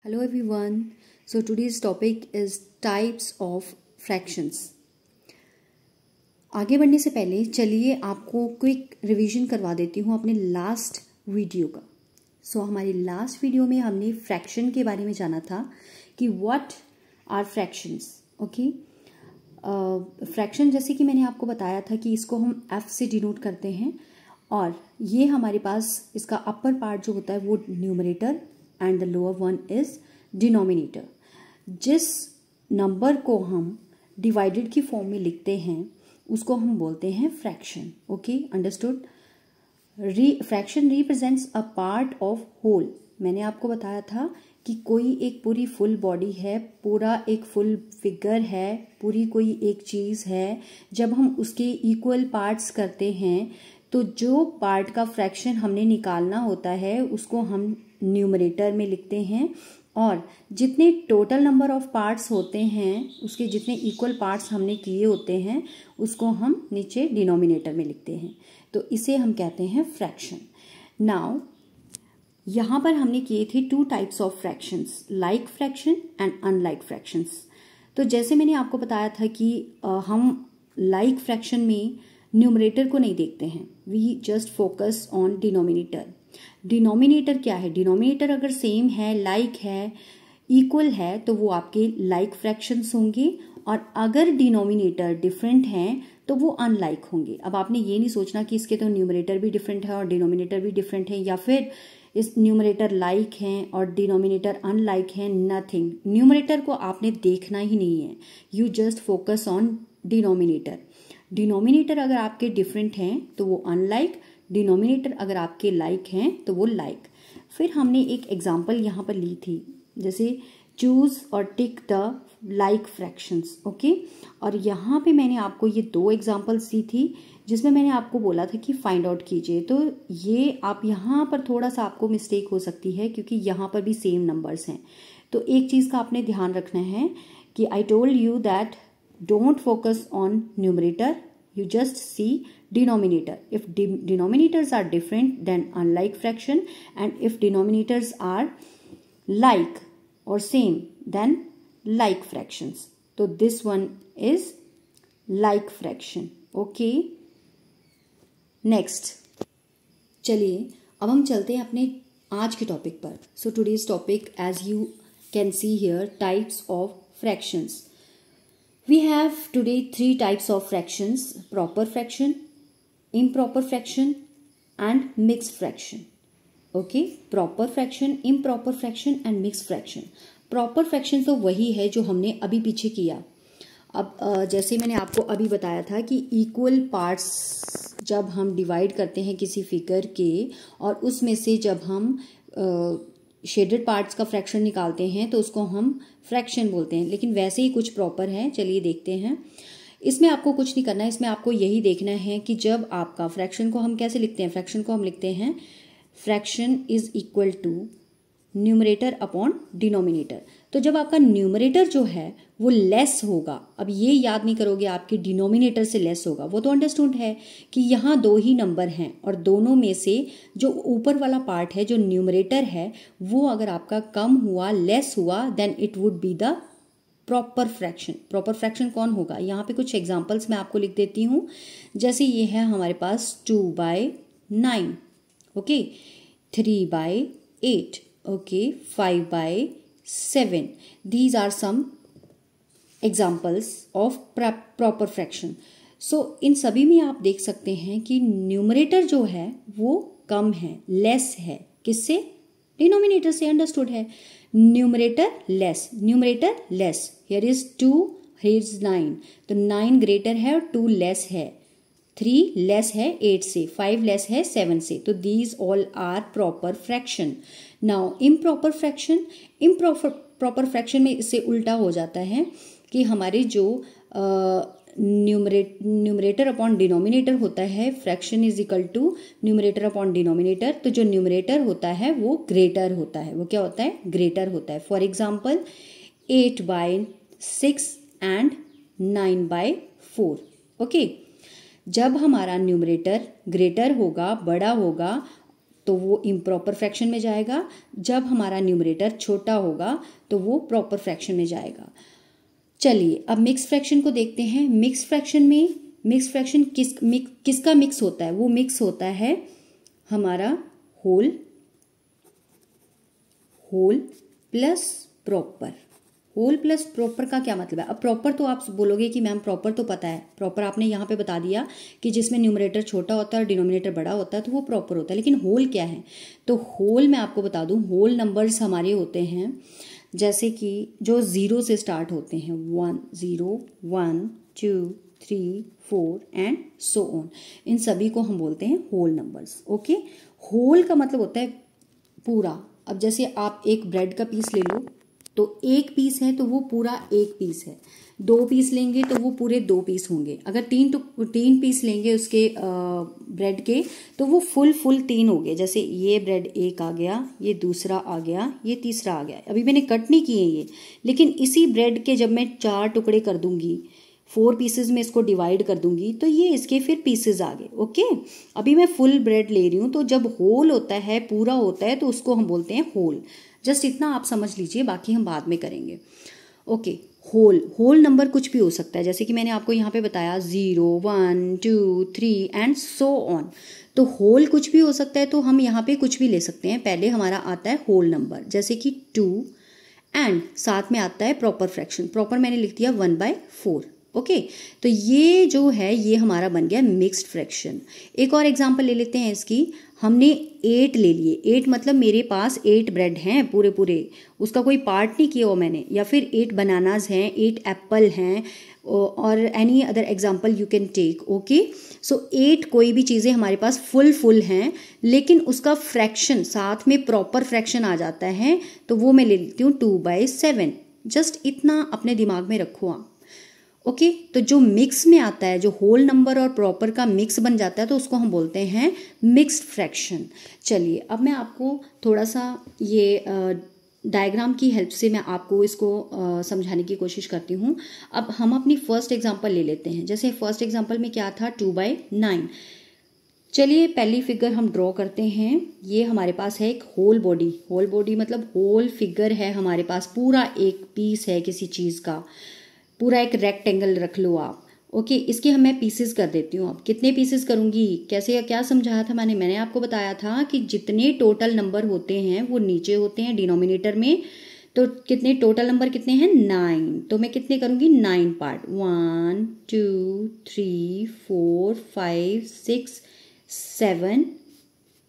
Hello everyone. So today's topic is types of fractions. आगे बढ़ने से पहले चलिए आपको क्विक रिवीजन करवा देती हूँ अपने लास्ट वीडियो का. हमारी लास्ट वीडियो में हमने फ्रैक्शन के बारे में जाना था कि what are fractions. Okay, fraction जैसे कि मैंने आपको बताया था कि इसको हम एफ से डिनोट करते हैं और ये हमारे पास इसका अपर पार्ट जो होता है वो numerator and the lower one is denominator. जिस नंबर को हम डिवाइडेड की फॉर्म में लिखते हैं उसको हम बोलते हैं fraction. Okay, understood. Fraction represents a part of whole. मैंने आपको बताया था कि कोई एक पूरी फुल बॉडी है, पूरा एक फुल फिगर है, पूरी कोई एक चीज है. जब हम उसके इक्वल पार्ट्स करते हैं तो जो पार्ट का फ्रैक्शन हमने निकालना होता है उसको हम न्यूमरेटर में लिखते हैं और जितने टोटल नंबर ऑफ पार्ट्स होते हैं उसके जितने इक्वल पार्ट्स हमने किए होते हैं उसको हम नीचे डिनोमिनेटर में लिखते हैं. तो इसे हम कहते हैं फ्रैक्शन. नाउ यहाँ पर हमने किए थे two types of fractions, like fraction and unlike fractions. तो जैसे मैंने आपको बताया था कि हम लाइक फ्रैक्शन में न्यूमरेटर को नहीं देखते हैं, we just focus on denominator. Denominator क्या है? डिनोमिनेटर अगर सेम है, लाइक है, इक्वल है तो वो आपके लाइक फ्रैक्शंस होंगे और अगर डिनोमिनेटर डिफरेंट हैं तो वो अनलाइक होंगे. अब आपने ये नहीं सोचना कि इसके तो न्यूमरेटर भी डिफरेंट है और डिनोमिनेटर भी डिफरेंट है या फिर इस न्यूमरेटर लाइक हैं और डिनोमिनेटर अनलाइक हैं. नथिंग. न्यूमरेटर को आपने देखना ही नहीं है, you just focus on denominator. Denominator अगर आपके डिफरेंट हैं तो वो अनलाइक, डिनोमिनेटर अगर आपके लाइक हैं तो वो लाइक. फिर हमने एक एग्जांपल यहाँ पर ली थी, जैसे चूज और tick the like fractions. Okay, और यहाँ पे मैंने आपको ये दो एग्जांपल्स दी थी जिसमें मैंने आपको बोला था कि फाइंड आउट कीजिए. तो ये आप यहाँ पर थोड़ा सा आपको मिस्टेक हो सकती है क्योंकि यहाँ पर भी सेम नंबर्स हैं. तो एक चीज़ का आपने ध्यान रखना है कि I told you that don't focus on numerator, you just see denominator. If denominators are different then unlike fraction, and if denominators are like or same then like fractions. So this one is like fraction. Okay, next चलिए अब हम चलते हैं अपने आज के topic पर. So today's topic, as you can see here, types of fractions. We have today three types of fractions: proper fraction, improper fraction and mixed fraction. Okay, proper fraction, improper fraction and mixed fraction. Proper fraction तो वही है जो हमने अभी पीछे किया. अब जैसे मैंने आपको अभी बताया था कि इक्वल पार्ट्स जब हम डिवाइड करते हैं किसी फिगर के और उसमें से जब हम शेडेड पार्ट्स का फ्रैक्शन निकालते हैं तो उसको हम फ्रैक्शन बोलते हैं. लेकिन वैसे ही कुछ प्रॉपर है, चलिए देखते हैं. इसमें आपको कुछ नहीं करना है, इसमें आपको यही देखना है कि जब आपका फ्रैक्शन को हम कैसे लिखते हैं. फ्रैक्शन को हम लिखते हैं fraction is equal to numerator upon denominator. तो जब आपका न्यूमरेटर जो है वो लेस होगा, अब ये याद नहीं करोगे आपके डिनोमिनेटर से लेस होगा, वो तो अंडरस्टूड है कि यहाँ दो ही नंबर हैं और दोनों में से जो ऊपर वाला पार्ट है जो न्यूमरेटर है वो अगर आपका कम हुआ, लेस हुआ, then it would be the proper fraction. Proper fraction कौन होगा? यहाँ पे कुछ एग्जाम्पल्स मैं आपको लिख देती हूँ. जैसे ये है हमारे पास 2/9, okay, 3/8, okay, 5/7. These are some examples of proper fraction. So इन सभी में आप देख सकते हैं कि न्यूमरेटर जो है वो कम है, लेस है. किससे? डिनोमिनेटर से. अंडरस्टूड है. Numerator less, numerator less. Here is 2, here is 9. तो 9 ग्रेटर है और 2 लेस है. 3 लेस है 8 से, 5 लेस है 7 से. तो these all are proper fraction. Now improper fraction. Improper fraction में इससे उल्टा हो जाता है कि हमारे जो न्यूमरेटर अपॉन डिनोमिनेटर होता है, fraction is equal to numerator upon denominator. तो जो न्यूमरेटर होता है वो ग्रेटर होता है. वो क्या होता है? ग्रेटर होता है. For example 8/6 and 9/4. ओके, जब हमारा न्यूमरेटर ग्रेटर होगा, बड़ा होगा, तो वो इम्प्रॉपर फ्रैक्शन में जाएगा। जब हमारा न्यूमरेटर छोटा होगा तो वो प्रॉपर फ्रैक्शन में जाएगा। चलिए अब मिक्स फ्रैक्शन को देखते हैं। मिक्स फ्रैक्शन किसका मिक्स होता है? वो मिक्स होता है हमारा whole plus proper. Whole plus proper का क्या मतलब है? अब प्रॉपर तो आप बोलोगे कि मैम प्रॉपर तो पता है, प्रॉपर आपने यहाँ पे बता दिया कि जिसमें न्यूमरेटर छोटा होता है और डिनोमिनेटर बड़ा होता है तो वो प्रॉपर होता है। लेकिन होल क्या है? तो होल मैं आपको बता दूं, होल नंबर्स हमारे होते हैं जैसे कि जो 0 से स्टार्ट होते हैं, 1 0 1 2 3 4 एंड सो ऑन, इन सभी को हम बोलते हैं होल नंबर्स। ओके, होल का मतलब होता है पूरा। अब जैसे आप एक ब्रेड का पीस ले लो, तो एक पीस है तो वो पूरा एक पीस है। 2 पीस लेंगे तो वो पूरे 2 पीस होंगे। अगर 3 पीस लेंगे उसके ब्रेड के तो वो फुल 3 हो गए। जैसे ये ब्रेड एक आ गया, ये दूसरा आ गया, ये तीसरा आ गया। अभी मैंने कट नहीं किए ये, लेकिन इसी ब्रेड के जब मैं 4 टुकड़े कर दूंगी, 4 पीसेज में इसको डिवाइड कर दूंगी तो ये इसके फिर पीसेज आ गए। ओके, अभी मैं फुल ब्रेड ले रही हूँ, तो जब होल होता है, पूरा होता है, तो उसको हम बोलते हैं होल। जस्ट इतना आप समझ लीजिए, बाकी हम बाद में करेंगे। ओके, होल नंबर कुछ भी हो सकता है, जैसे कि मैंने आपको यहाँ पे बताया 0 1 2 3 एंड सो ऑन। तो होल कुछ भी हो सकता है, तो हम यहाँ पे कुछ भी ले सकते हैं। पहले हमारा आता है होल नंबर, जैसे कि 2 एंड साथ में आता है प्रॉपर फ्रैक्शन। प्रॉपर मैंने लिख दिया 1/4। ओके, तो ये जो है ये हमारा बन गया मिक्स्ड फ्रैक्शन। एक और एग्जांपल ले लेते हैं इसकी। हमने 8 ले लिए। 8 मतलब मेरे पास 8 ब्रेड हैं पूरे, उसका कोई पार्ट नहीं किया हो मैंने, या फिर 8 बनानाज हैं, 8 एप्पल हैं, और any other example you can take. Okay, so 8 कोई भी चीज़ें हमारे पास फुल हैं, लेकिन उसका फ्रैक्शन साथ में प्रॉपर फ्रैक्शन आ जाता है, तो वो मैं ले लेती हूँ 2/7। जस्ट इतना अपने दिमाग में रखो आप। ओके, तो जो मिक्स में आता है, जो होल नंबर और प्रॉपर का मिक्स बन जाता है, तो उसको हम बोलते हैं मिक्स्ड फ्रैक्शन। चलिए अब मैं आपको थोड़ा सा ये डायग्राम की हेल्प से मैं आपको इसको समझाने की कोशिश करती हूँ। अब हम अपनी फर्स्ट एग्जांपल ले लेते हैं। जैसे फर्स्ट एग्जांपल में क्या था, 2/9। चलिए पहली फिगर हम ड्रॉ करते हैं। ये हमारे पास है एक होल बॉडी मतलब होल फिगर है हमारे पास, पूरा एक पीस है किसी चीज़ का, पूरा एक रेक्टेंगल रख लो आप। ओके, इसके हम मैं पीसेस कर देती हूँ। अब कितने पीसेस करूँगी, कैसे, क्या समझाया था मैंने आपको बताया था कि जितने टोटल नंबर होते हैं वो नीचे होते हैं डिनोमिनेटर में। तो कितने टोटल नंबर कितने हैं, 9। तो मैं कितने करूँगी, 9 पार्ट, 1 2 3 4 5 6 7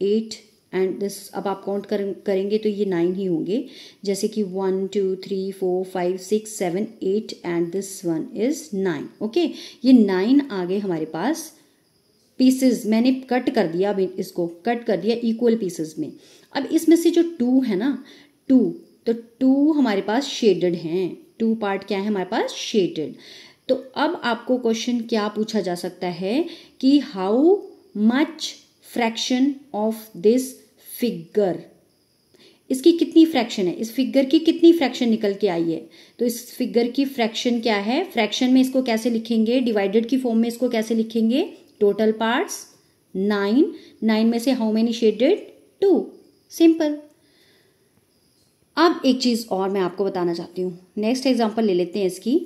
8 एंड दिस। अब आप काउंट करेंगे तो ये 9 ही होंगे, जैसे कि 1 2 3 4 5 6 7 8 and this one is 9। Okay, ये 9 आ गए हमारे पास पीसेस। मैंने कट कर दिया, अब इसको कट कर दिया इक्वल पीसेस में। अब इसमें से जो 2 है ना, 2, तो 2 हमारे पास शेडेड हैं। 2 पार्ट क्या है हमारे पास, शेडेड। तो अब आपको क्वेश्चन क्या पूछा जा सकता है कि how much fraction of this figure, इसकी कितनी फ्रैक्शन है, इस फिगर की कितनी फ्रैक्शन निकल के आई है। तो इस फिगर की फ्रैक्शन क्या है, फ्रैक्शन में इसको कैसे लिखेंगे, डिवाइडेड की फॉर्म में इसको कैसे लिखेंगे, टोटल पार्ट्स 9 में से हाउ मेनी शेडेड, 2, सिंपल। अब एक चीज और मैं आपको बताना चाहती हूँ। नेक्स्ट एग्जांपल ले लेते हैं इसकी।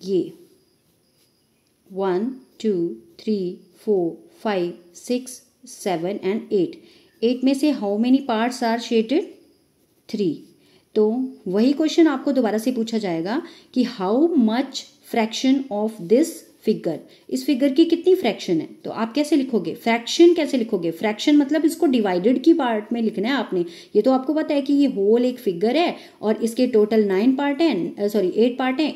ये 1 2 3 4 5 6 7 एंड 8 में से how many parts are shaded, 3। तो वही क्वेश्चन आपको दोबारा से पूछा जाएगा कि how much fraction of this figure, इस फिगर की कितनी फ्रैक्शन है। तो आप कैसे लिखोगे, फ्रैक्शन कैसे लिखोगे, फ्रैक्शन मतलब इसको डिवाइडेड की पार्ट में लिखना है आपने। ये तो आपको पता है कि ये होल एक फिगर है और इसके टोटल 8 पार्ट हैं।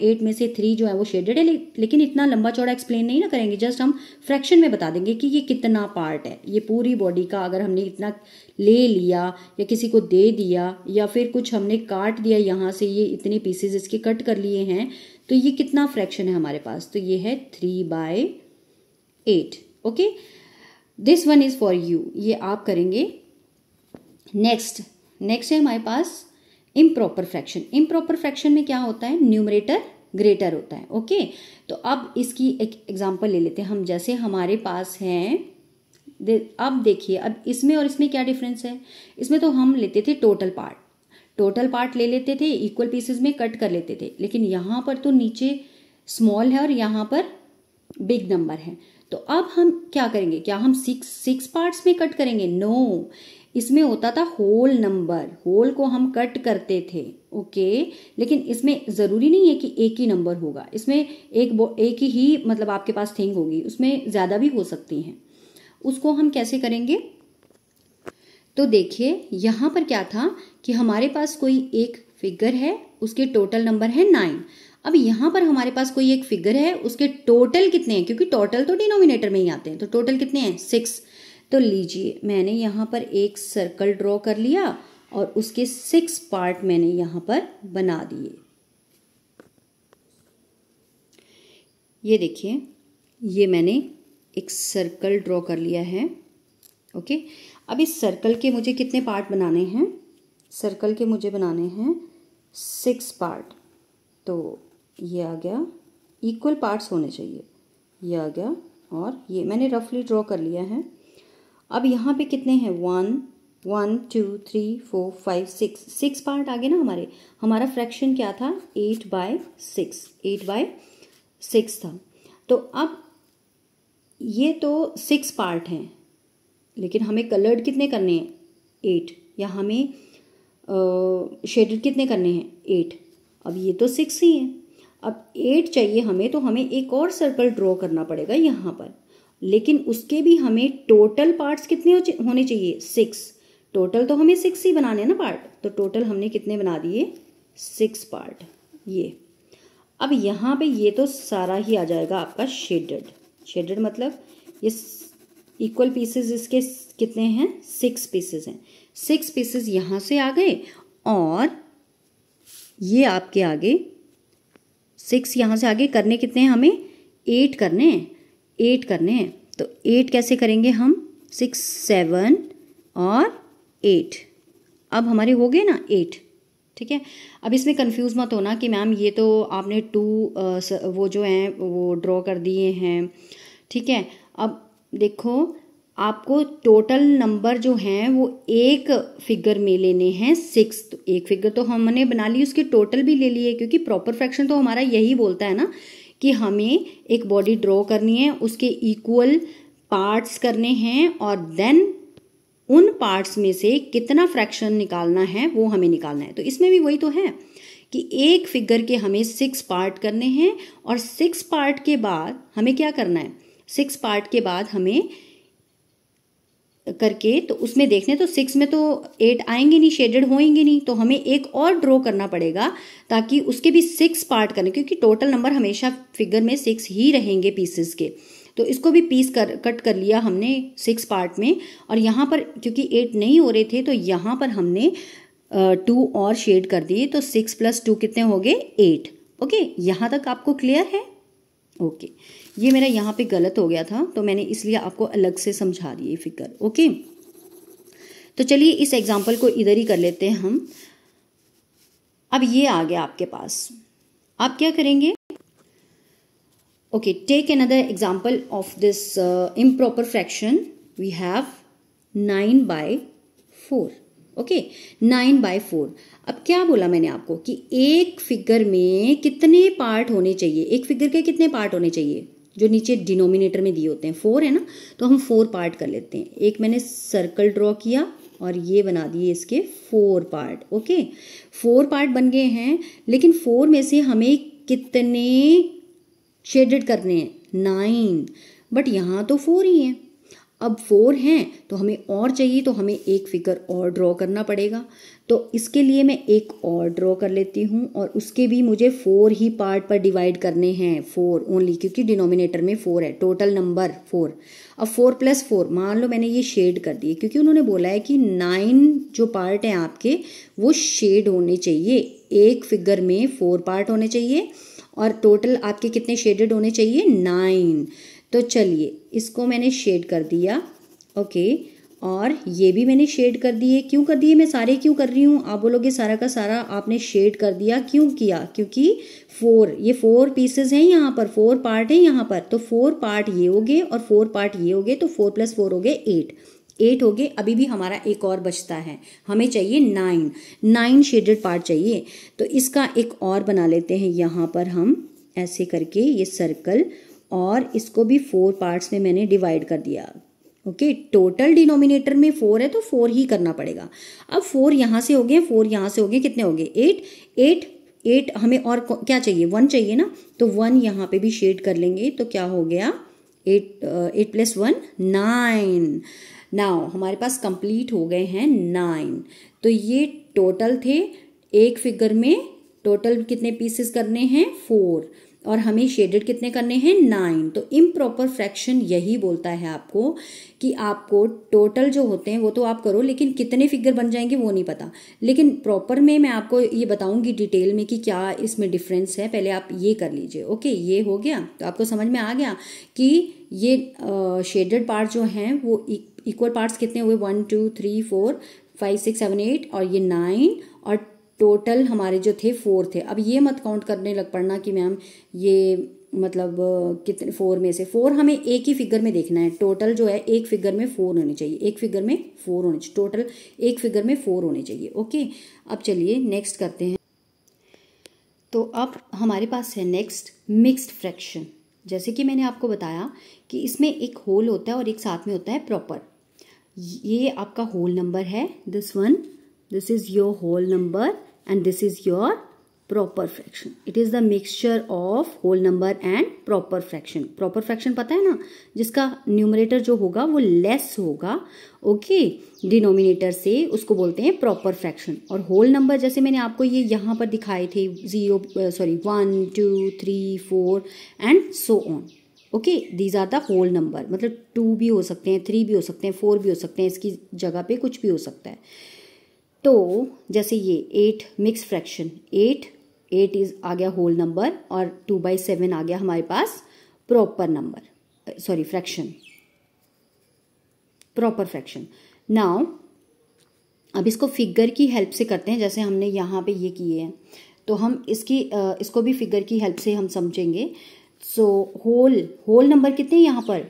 8 में से 3 जो है वो शेडेड है, लेकिन इतना लंबा चौड़ा एक्सप्लेन नहीं ना करेंगे, जस्ट हम फ्रैक्शन में बता देंगे कि ये कितना पार्ट है। ये पूरी बॉडी का अगर हमने इतना ले लिया या किसी को दे दिया या फिर कुछ हमने काट दिया, यहाँ से ये इतने पीसेज इसके कट कर लिए हैं, तो ये कितना फ्रैक्शन है हमारे पास, तो ये है 3/8। Okay, this one is for you, ये आप करेंगे। नेक्स्ट है हमारे पास इम्प्रॉपर फ्रैक्शन। इम्प्रॉपर फ्रैक्शन में क्या होता है, न्यूमरेटर ग्रेटर होता है। ओके, तो अब इसकी एक एग्जांपल ले लेते हैं हम। जैसे हमारे पास है अब देखिए, अब इसमें और इसमें क्या डिफरेंस है। इसमें तो हम लेते थे टोटल पार्ट ले लेते थे, इक्वल पीसेस में कट कर लेते थे, लेकिन यहाँ पर तो नीचे स्मॉल है और यहाँ पर बिग नंबर है। तो अब हम क्या करेंगे, क्या हम सिक्स पार्ट्स में कट करेंगे? नो, इसमें होता था होल नंबर, होल को हम कट करते थे। ओके, लेकिन इसमें ज़रूरी नहीं है कि एक ही नंबर होगा, इसमें एक ही मतलब आपके पास थिंग होगी, उसमें ज़्यादा भी हो सकती हैं। उसको हम कैसे करेंगे? तो देखिए यहाँ पर क्या था कि हमारे पास कोई एक फिगर है, उसके टोटल नंबर है 9। अब यहाँ पर हमारे पास कोई एक फिगर है, उसके टोटल कितने हैं, क्योंकि टोटल तो डिनोमिनेटर में ही आते हैं, तो टोटल कितने हैं? 6। तो लीजिए, मैंने यहाँ पर एक सर्कल ड्रॉ कर लिया और उसके 6 पार्ट मैंने यहाँ पर बना दिए। ये देखिए, ये मैंने एक सर्कल ड्रॉ कर लिया है। ओके, अब इस सर्कल के मुझे कितने पार्ट बनाने हैं? सर्कल के मुझे बनाने हैं 6 पार्ट। तो ये आ गया, इक्वल पार्ट्स होने चाहिए, ये आ गया, और ये मैंने रफली ड्रॉ कर लिया है। अब यहाँ पे कितने हैं? 1 2 3 4 5 6 पार्ट आ गए ना हमारे। हमारा फ्रैक्शन क्या था? 8/6 था। तो अब ये तो 6 पार्ट हैं, लेकिन हमें कलर्ड कितने करने हैं? 8। या हमें शेडेड कितने करने हैं? 8। अब ये तो 6 ही है, अब 8 चाहिए हमें, तो हमें एक और सर्कल ड्रॉ करना पड़ेगा यहाँ पर, लेकिन उसके भी हमें टोटल पार्ट्स कितने होने चाहिए? 6। टोटल तो हमें 6 ही बनाने हैं ना पार्ट, तो टोटल हमने कितने बना दिए? 6 पार्ट। ये अब यहाँ पे ये तो सारा ही आ जाएगा आपका शेडेड मतलब ये इक्वल पीसेस, इसके कितने हैं? 6 पीसेस हैं। 6 पीसेस यहाँ से आ गए, और ये आपके आगे 6 यहाँ से आगे करने कितने हैं हमें? 8 करने हैं। तो 8 कैसे करेंगे हम? 6 7 और 8। अब हमारे हो गए ना 8, ठीक है। अब इसमें कंफ्यूज मत होना कि मैम ये तो आपने 2 वो जो हैं वो ड्रॉ कर दिए हैं, ठीक है। अब देखो, आपको टोटल नंबर जो हैं वो एक फिगर में लेने हैं 6। तो एक फिगर तो हमने बना ली, उसके टोटल भी ले लिए, क्योंकि प्रॉपर फ्रैक्शन तो हमारा यही बोलता है ना कि हमें एक बॉडी ड्रॉ करनी है, उसके इक्वल पार्ट्स करने हैं, और देन उन पार्ट्स में से कितना फ्रैक्शन निकालना है वो हमें निकालना है। तो इसमें भी वही तो है कि एक फिगर के हमें 6 पार्ट करने हैं, और 6 पार्ट के बाद हमें क्या करना है? 6 पार्ट के बाद हमें करके, तो उसमें देखने तो 6 में तो 8 आएंगे नहीं, शेडेड होएंगे नहीं, तो हमें एक और ड्रॉ करना पड़ेगा ताकि उसके भी 6 पार्ट करने, क्योंकि टोटल नंबर हमेशा फिगर में 6 ही रहेंगे पीसेस के। तो इसको भी कट कर लिया हमने 6 पार्ट में, और यहाँ पर क्योंकि 8 नहीं हो रहे थे तो यहाँ पर हमने 2 और शेड कर दिए, तो 6 + 2 कितने हो गए? 8। ओके, यहाँ तक आपको क्लियर है? ओके, ये मेरा यहाँ पे गलत हो गया था, तो मैंने इसलिए आपको अलग से समझा दिए फिगर। ओके, तो चलिए इस एग्जाम्पल को इधर ही कर लेते हैं हम। अब ये आ गया आपके पास, आप क्या करेंगे? Okay, take another example of this improper fraction. We have 9/4। Okay, 9/4। अब क्या बोला मैंने आपको कि एक फिगर में कितने पार्ट होने चाहिए? एक फिगर के कितने पार्ट होने चाहिए? जो नीचे डिनोमिनेटर में दिए होते हैं 4 है ना, तो हम 4 पार्ट कर लेते हैं। एक मैंने सर्कल ड्रॉ किया और ये बना दिए इसके 4 पार्ट। ओके, 4 पार्ट बन गए हैं, लेकिन 4 में से हमें कितने शेडेड करने हैं? 9, बट यहाँ तो 4 ही हैं। अब 4 हैं तो हमें और चाहिए, तो हमें एक फिगर और ड्रॉ करना पड़ेगा। तो इसके लिए मैं एक और ड्रॉ कर लेती हूँ, और उसके भी मुझे 4 ही पार्ट पर डिवाइड करने हैं, 4 ओनली, क्योंकि डिनोमिनेटर में 4 है, टोटल नंबर 4। अब 4 + 4 मान लो मैंने ये शेड कर दिए, क्योंकि उन्होंने बोला है कि 9 जो पार्ट हैं आपके वो शेड होने चाहिए। एक फिगर में 4 पार्ट होने चाहिए, और टोटल आपके कितने शेडेड होने चाहिए? 9। तो चलिए इसको मैंने शेड कर दिया। ओके, और ये भी मैंने शेड कर दिए। क्यों कर दिए, मैं सारे क्यों कर रही हूँ, आप बोलोगे सारा का सारा आपने शेड कर दिया, क्यों किया, क्योंकि ये 4 पीसेस हैं यहाँ पर, 4 पार्ट हैं यहाँ पर, तो 4 पार्ट ये हो गए और 4 पार्ट ये हो गए, तो 4 + 4 हो गए 8 हो गए। अभी भी हमारा एक और बचता है, हमें चाहिए 9 शेडेड पार्ट चाहिए। तो इसका एक और बना लेते हैं यहाँ पर हम ऐसे करके ये सर्कल, और इसको भी 4 पार्ट्स में मैंने डिवाइड कर दिया। ओके, टोटल डिनोमिनेटर में 4 है तो 4 ही करना पड़ेगा। अब 4 यहाँ से हो गए, 4 यहाँ से हो गए, कितने हो गए 8 हमें और क्या चाहिए, 1 चाहिए ना, तो 1 यहाँ पे भी शेड कर लेंगे, तो क्या हो गया 8 + 1 9। नाउ हमारे पास कंप्लीट हो गए हैं 9। तो ये टोटल थे, एक फिगर में टोटल कितने पीसेस करने हैं 4, और हमें शेडेड कितने करने हैं 9। तो इम्प्रॉपर फ्रैक्शन यही बोलता है आपको कि आपको टोटल जो होते हैं वो तो आप करो, लेकिन कितने फिगर बन जाएंगे वो नहीं पता। लेकिन प्रॉपर में मैं आपको ये बताऊंगी डिटेल में कि क्या इसमें डिफरेंस है। पहले आप ये कर लीजिए। ओके, ये हो गया, तो आपको समझ में आ गया कि ये शेडेड पार्ट जो हैं वो इक्वल पार्ट्स कितने हुए, 1 2 3 4 5 6 7 8 और ये 9, और टोटल हमारे जो थे 4 थे। अब ये मत काउंट करने लग पड़ना कि मैम ये मतलब कितने 4 में से 4 हमें एक ही फिगर में देखना है। टोटल जो है एक फिगर में 4 होने चाहिए, एक फिगर में 4 होने चाहिए, टोटल एक फिगर में 4 होने चाहिए। ओके, अब चलिए नेक्स्ट करते हैं। तो अब हमारे पास है नेक्स्ट मिक्स्ड फ्रैक्शन। जैसे कि मैंने आपको बताया कि इसमें एक होल होता है और एक साथ में होता है प्रॉपर। ये आपका होल नंबर है, this is your whole number and this is your proper fraction. It is the mixture of whole number and proper fraction. Proper fraction पता है ना, जिसका न्यूमरेटर जो होगा वो लेस होगा ओके डिनोमिनेटर से, उसको बोलते हैं प्रॉपर फ्रैक्शन। और होल नंबर जैसे मैंने आपको ये यहाँ पर दिखाए थे 1 2 3 4 and so on. Okay, these are the whole number, मतलब 2 भी हो सकते हैं, 3 भी हो सकते हैं, 4 भी हो सकते हैं, इसकी जगह पे कुछ भी हो सकता है। तो जैसे ये 8 मिक्स फ्रैक्शन, 8 आ गया होल नंबर, और 2/7 आ गया हमारे पास proper number, fraction, proper fraction. Now अब इसको फिगर की हेल्प से करते हैं, जैसे हमने यहाँ पे ये किए हैं, तो हम इसको भी फिगर की हेल्प से हम समझेंगे। सो होल नंबर कितने हैं यहाँ पर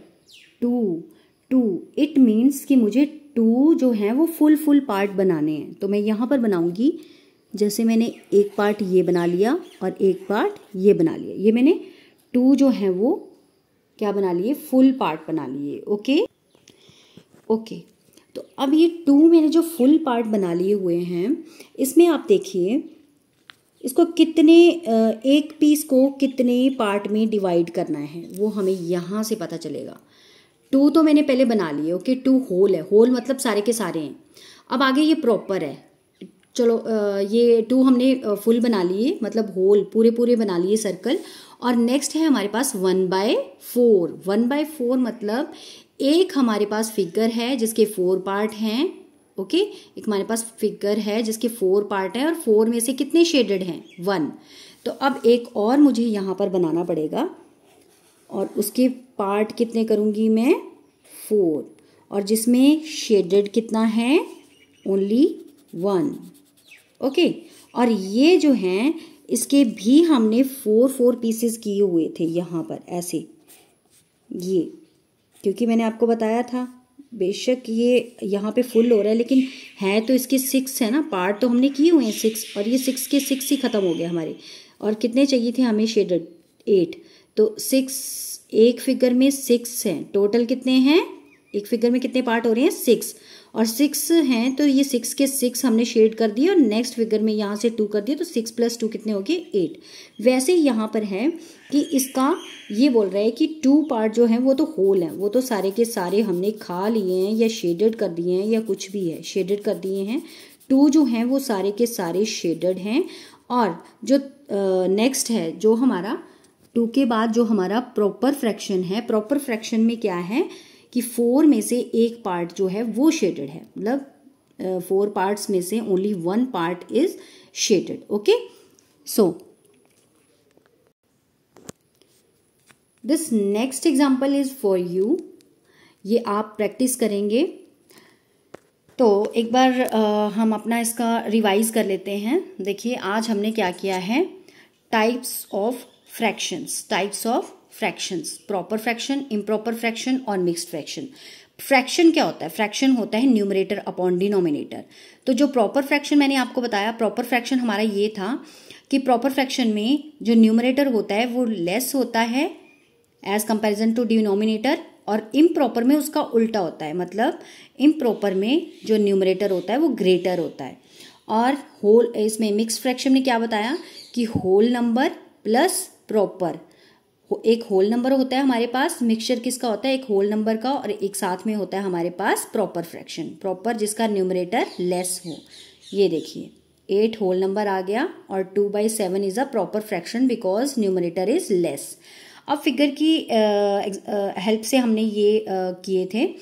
2। इट मीन्स कि मुझे 2 जो हैं वो फुल पार्ट बनाने हैं। तो मैं यहाँ पर बनाऊंगी, जैसे मैंने एक पार्ट ये बना लिया और एक पार्ट ये बना लिया, ये मैंने 2 जो हैं वो क्या बना लिए, फुल पार्ट बना लिए। ओके, तो अब ये 2 मैंने जो फुल पार्ट बना लिए हुए हैं, इसमें आप देखिए इसको कितने एक पीस को कितने पार्ट में डिवाइड करना है वो हमें यहाँ से पता चलेगा। 2 तो मैंने पहले बना लिए। ओके, 2 होल है, होल मतलब सारे के सारे हैं। अब आगे ये प्रॉपर है, चलो ये 2 हमने फुल बना लिए, मतलब होल पूरे बना लिए सर्कल। और नेक्स्ट है हमारे पास 1/4। 1/4 मतलब एक हमारे पास फिगर है जिसके 4 पार्ट हैं। ओके, एक हमारे पास फिगर है जिसके 4 पार्ट है और 4 में से कितने शेडेड हैं 1। तो अब एक और मुझे यहाँ पर बनाना पड़ेगा, और उसके पार्ट कितने करूँगी मैं 4, और जिसमें शेडेड कितना है ओनली 1। ओके, और ये जो हैं इसके भी हमने 4 पीसेस किए हुए थे यहाँ पर ऐसे, ये क्योंकि मैंने आपको बताया था बेशक ये यहाँ पे फुल हो रहा है लेकिन है तो इसके 6 है ना, पार्ट तो हमने किए हुए हैं 6, और ये 6 के 6 ही ख़त्म हो गए हमारे। और कितने चाहिए थे हमें शेडेड 8, तो 6 एक फिगर में 6 हैं, टोटल कितने हैं एक फिगर में कितने पार्ट हो रहे हैं 6, और 6 हैं तो ये 6 के 6 हमने शेड कर दिए, और नेक्स्ट फिगर में यहाँ से 2 कर दिया, तो 6 + 2 कितने हो गए 8। वैसे ही यहाँ पर है कि इसका ये बोल रहा है कि 2 पार्ट जो हैं वो तो होल हैं, वो तो सारे के सारे हमने खा लिए हैं या शेडेड कर दिए हैं या कुछ भी है शेडेड कर दिए हैं। 2 जो हैं वो सारे के सारे शेडेड हैं। और जो नेक्स्ट है जो हमारा 2 के बाद जो हमारा प्रॉपर फ्रैक्शन है, प्रॉपर फ्रैक्शन में क्या है कि 4 में से एक पार्ट जो है वो शेडेड है, मतलब 4 पार्ट्स में से only 1 part is shaded. Okay, so this next example is for you, ये आप प्रैक्टिस करेंगे। तो एक बार हम अपना इसका रिवाइज कर लेते हैं। देखिए आज हमने क्या किया है, types of fractions, proper fraction, improper fraction और मिक्स्ड फ्रैक्शन। फ्रैक्शन क्या होता है? फ्रैक्शन होता है न्यूमरेटर अपॉन डिनोमिनेटर। तो जो प्रॉपर फ्रैक्शन मैंने आपको बताया, प्रॉपर फ्रैक्शन हमारा ये था कि प्रॉपर फ्रैक्शन में जो न्यूमरेटर होता है वो लेस होता है एज कंपैरिजन टू डिनोमिनेटर, और इम्प्रॉपर में उसका उल्टा होता है, मतलब इम्प्रॉपर में जो न्यूमरेटर होता है वो ग्रेटर होता है। और होल, इसमें मिक्स्ड फ्रैक्शन में क्या बताया कि होल नंबर प्लस प्रॉपर, एक होल नंबर होता है हमारे पास, मिक्सचर किसका होता है, एक होल नंबर का, और एक साथ में होता है हमारे पास प्रॉपर फ्रैक्शन, प्रॉपर जिसका न्यूमरेटर लेस हो। ये देखिए 8 होल नंबर आ गया और 2/7 is a proper fraction because numerator is less. अब फिगर की हेल्प से हमने ये किए थे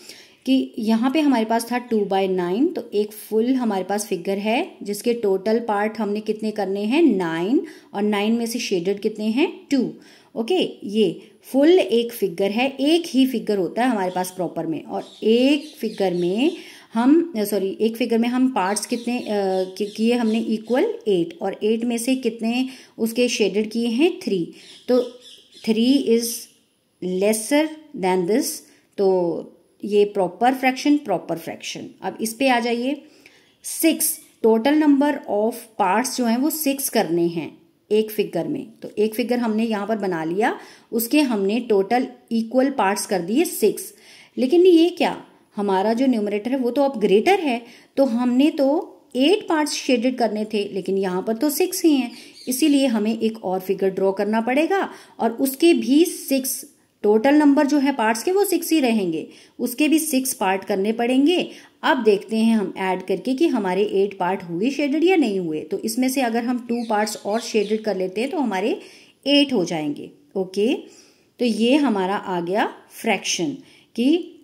कि यहाँ पे हमारे पास था 2/9, तो एक फुल हमारे पास फिगर है जिसके टोटल पार्ट हमने कितने करने हैं, 9, और 9 में से शेडेड कितने हैं, 2। ओके, ये फुल एक फिगर है, एक ही फिगर होता है हमारे पास प्रॉपर में, और एक फिगर में हम पार्ट्स कितने किए हमने, इक्वल 8, और 8 में से कितने उसके शेडेड किए हैं, 3। तो 3 इज लेसर देन दिस, तो ये प्रॉपर फ्रैक्शन। अब इस पे आ जाइए। 6 टोटल नंबर ऑफ पार्ट्स जो हैं वो 6 करने हैं एक फिगर में, तो एक फिगर हमने यहाँ पर बना लिया, उसके हमने टोटल इक्वल पार्ट्स कर दिए 6। लेकिन ये क्या, हमारा जो न्यूमरेटर है वो तो अब ग्रेटर है, तो हमने तो 8 पार्ट्स शेडेड करने थे, लेकिन यहाँ पर तो 6 ही हैं, इसीलिए हमें एक और फिगर ड्रॉ करना पड़ेगा, और उसके भी 6 टोटल नंबर जो है पार्ट्स के वो 6 ही रहेंगे, उसके भी 6 पार्ट करने पड़ेंगे। अब देखते हैं हम ऐड करके कि हमारे 8 पार्ट हुए शेडेड या नहीं हुए। तो इसमें से अगर हम 2 पार्ट्स और शेडेड कर लेते हैं तो हमारे 8 हो जाएंगे। ओके, तो ये हमारा आ गया फ्रैक्शन कि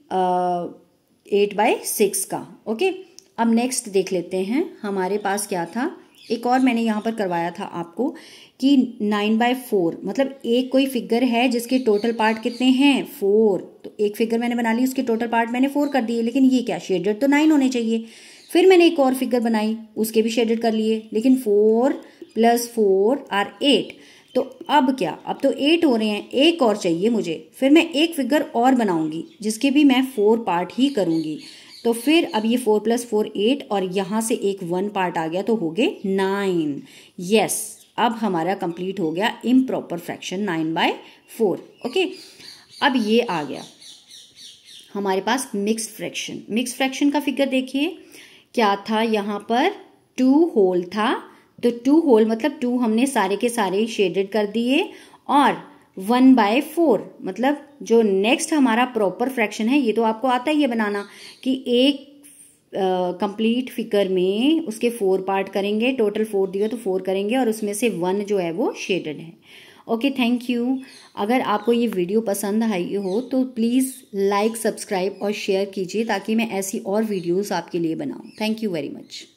8/6 का। ओके, अब नेक्स्ट देख लेते हैं हमारे पास क्या था। एक और मैंने यहाँ पर करवाया था आपको कि 9/4, मतलब एक कोई फिगर है जिसके टोटल पार्ट कितने हैं, 4, तो एक फिगर मैंने बना ली, उसके टोटल पार्ट मैंने 4 कर दिए, लेकिन ये क्या, शेडेड तो 9 होने चाहिए। फिर मैंने एक और फिगर बनाई, उसके भी शेडेड कर लिए, लेकिन 4 + 4 = 8। तो अब क्या, अब तो 8 हो रहे हैं, एक और चाहिए मुझे, फिर मैं एक फिगर और बनाऊंगी जिसके भी मैं 4 पार्ट ही करूंगी। तो फिर अब ये 4 + 4 8, और यहाँ से एक 1 पार्ट आ गया, तो हो गए 9। यस, अब हमारा कंप्लीट हो गया इम्प्रॉपर फ्रैक्शन 9/4। ओके, अब ये आ गया हमारे पास मिक्स्ड फ्रैक्शन का फिगर देखिए क्या था, यहाँ पर 2 होल था, तो 2 होल मतलब 2 हमने सारे के सारे शेडेड कर दिए, और 1/4 मतलब जो नेक्स्ट हमारा प्रॉपर फ्रैक्शन है, ये तो आपको आता ही है बनाना, कि एक कंप्लीट फिगर में उसके 4 पार्ट करेंगे, टोटल 4 दिया तो 4 करेंगे, और उसमें से 1 जो है वो शेडेड है। Okay, thank you. अगर आपको ये वीडियो पसंद आई हो तो प्लीज़ लाइक, सब्सक्राइब और शेयर कीजिए ताकि मैं ऐसी और वीडियोस आपके लिए बनाऊं। Thank you very much.